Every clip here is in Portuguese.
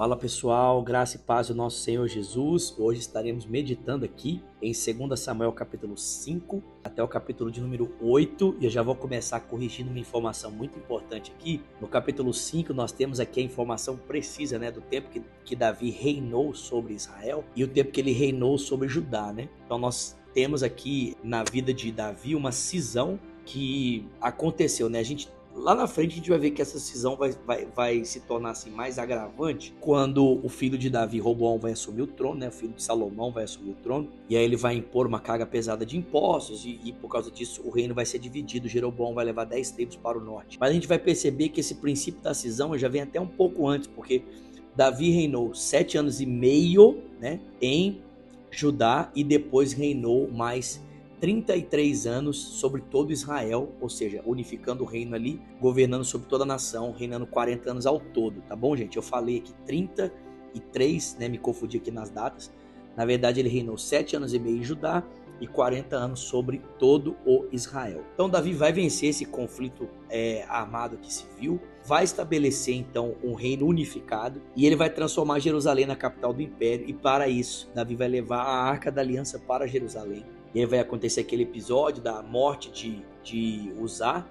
Fala pessoal, graça e paz do nosso Senhor Jesus. Hoje estaremos meditando aqui em 2 Samuel capítulo 5 até o capítulo de número 8 e eu já vou começar corrigindo uma informação muito importante aqui. No capítulo 5 nós temos aqui a informação precisa, do tempo que Davi reinou sobre Israel e o tempo que ele reinou sobre Judá, Então nós temos aqui na vida de Davi uma cisão que aconteceu, Lá na frente a gente vai ver que essa cisão vai se tornar assim, mais agravante quando o filho de Davi, Roboão, vai assumir o trono, O filho de Salomão vai assumir o trono. E aí ele vai impor uma carga pesada de impostos e por causa disso o reino vai ser dividido. Jeroboão vai levar 10 tribos para o norte. Mas a gente vai perceber que esse princípio da cisão já vem até um pouco antes, porque Davi reinou 7 anos e meio em Judá e depois reinou mais 33 anos sobre todo Israel, ou seja, unificando o reino ali, governando sobre toda a nação, reinando 40 anos ao todo, tá bom, gente? Eu falei aqui 33, me confundi aqui nas datas. Na verdade, ele reinou 7 anos e meio em Judá e 40 anos sobre todo o Israel. Então, Davi vai vencer esse conflito armado que se viu, vai estabelecer, então, um reino unificado e ele vai transformar Jerusalém na capital do império e, para isso, Davi vai levar a Arca da Aliança para Jerusalém. E aí vai acontecer aquele episódio da morte de Uzá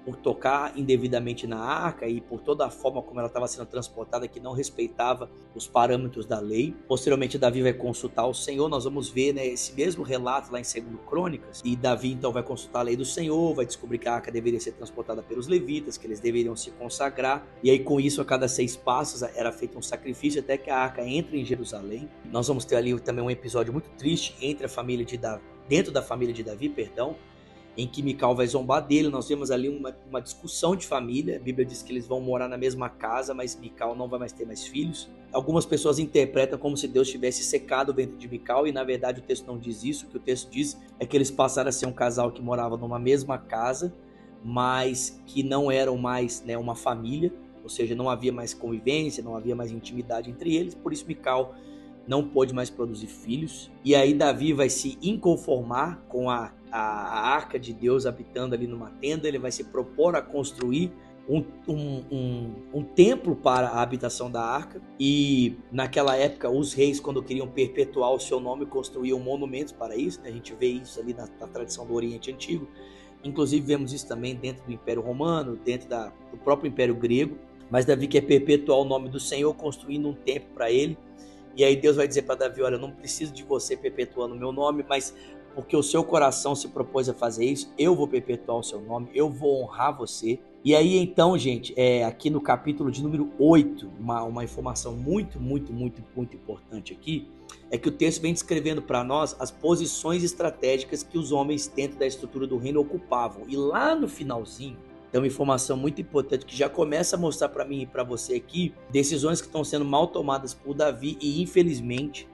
por tocar indevidamente na arca e por toda a forma como ela estava sendo transportada que não respeitava os parâmetros da lei. Posteriormente Davi vai consultar o Senhor, nós vamos ver esse mesmo relato lá em 2 Crônicas, e Davi então vai consultar a lei do Senhor, vai descobrir que a arca deveria ser transportada pelos levitas, que eles deveriam se consagrar, e aí com isso a cada 6 passos era feito um sacrifício até que a arca entre em Jerusalém. Nós vamos ter ali também um episódio muito triste entre a família de Davi, dentro da família de Davi, em que Mical vai zombar dele. Nós vemos ali uma discussão de família. A Bíblia diz que eles vão morar na mesma casa, mas Mical não vai mais ter mais filhos. Algumas pessoas interpretam como se Deus tivesse secado o ventre de Mical, e na verdade o texto não diz isso. O que o texto diz é que eles passaram a ser um casal que morava numa mesma casa, mas que não eram mais uma família, ou seja, não havia mais convivência, não havia mais intimidade entre eles, por isso Mical não pôde mais produzir filhos. E aí Davi vai se inconformar com a arca de Deus habitando ali numa tenda. Ele vai se propor a construir um templo para a habitação da arca. E naquela época os reis, quando queriam perpetuar o seu nome, construíam monumentos para isso, A gente vê isso ali na tradição do Oriente Antigo. Inclusive vemos isso também dentro do Império Romano, dentro do próprio Império Grego. Mas Davi quer perpetuar o nome do Senhor, construindo um templo para ele. E aí Deus vai dizer para Davi: olha, eu não preciso de você perpetuando o meu nome, mas porque o seu coração se propôs a fazer isso, eu vou perpetuar o seu nome, eu vou honrar você. E aí então, gente, aqui no capítulo de número 8, uma informação muito importante aqui, é que o texto vem descrevendo para nós as posições estratégicas que os homens dentro da estrutura do reino ocupavam. E lá no finalzinho, tem uma informação muito importante que já começa a mostrar para mim e para você aqui decisões que estão sendo mal tomadas por Davi e infelizmente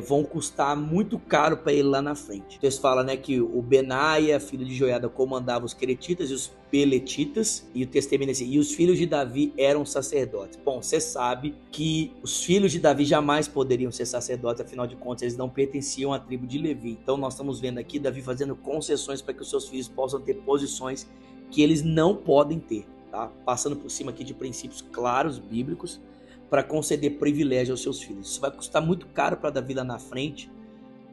vão custar muito caro para ele lá na frente. O texto fala que o Benaia, filho de Joiada, comandava os queretitas e os peletitas, e o texto termina assim: e os filhos de Davi eram sacerdotes. Bom, você sabe que os filhos de Davi jamais poderiam ser sacerdotes, afinal de contas eles não pertenciam à tribo de Levi. Então nós estamos vendo aqui Davi fazendo concessões para que os seus filhos possam ter posições que eles não podem ter, Passando por cima aqui de princípios claros, bíblicos, para conceder privilégio aos seus filhos. Isso vai custar muito caro para Davi lá na frente,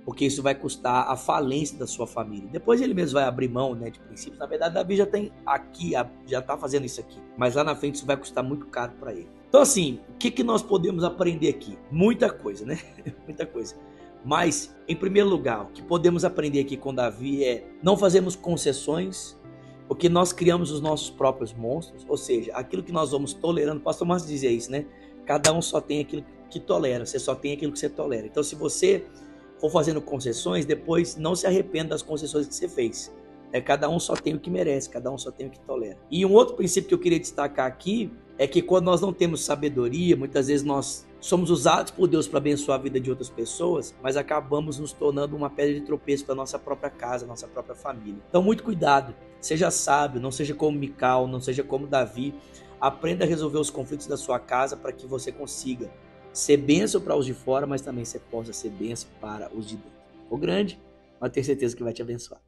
porque isso vai custar a falência da sua família. Depois ele mesmo vai abrir mão de princípios. Na verdade, Davi já tem aqui, já está fazendo isso aqui, mas lá na frente isso vai custar muito caro para ele. Então assim, o que nós podemos aprender aqui? Muita coisa, Muita coisa. Mas, em primeiro lugar, o que podemos aprender aqui com Davi é: não fazemos concessões, porque nós criamos os nossos próprios monstros, ou seja, aquilo que nós vamos tolerando. O pastor Márcio dizia isso, Cada um só tem aquilo que tolera, você só tem aquilo que você tolera. Então, se você for fazendo concessões, depois não se arrependa das concessões que você fez. Cada um só tem o que merece, cada um só tem o que tolera. E um outro princípio que eu queria destacar aqui é que quando nós não temos sabedoria, muitas vezes nós somos usados por Deus para abençoar a vida de outras pessoas, mas acabamos nos tornando uma pedra de tropeço para nossa própria casa, nossa própria família. Então, muito cuidado. Seja sábio, não seja como Mical, não seja como Davi. Aprenda a resolver os conflitos da sua casa para que você consiga ser bênção para os de fora, mas também você possa ser bênção para os de dentro. O grande, mas tenho certeza que vai te abençoar.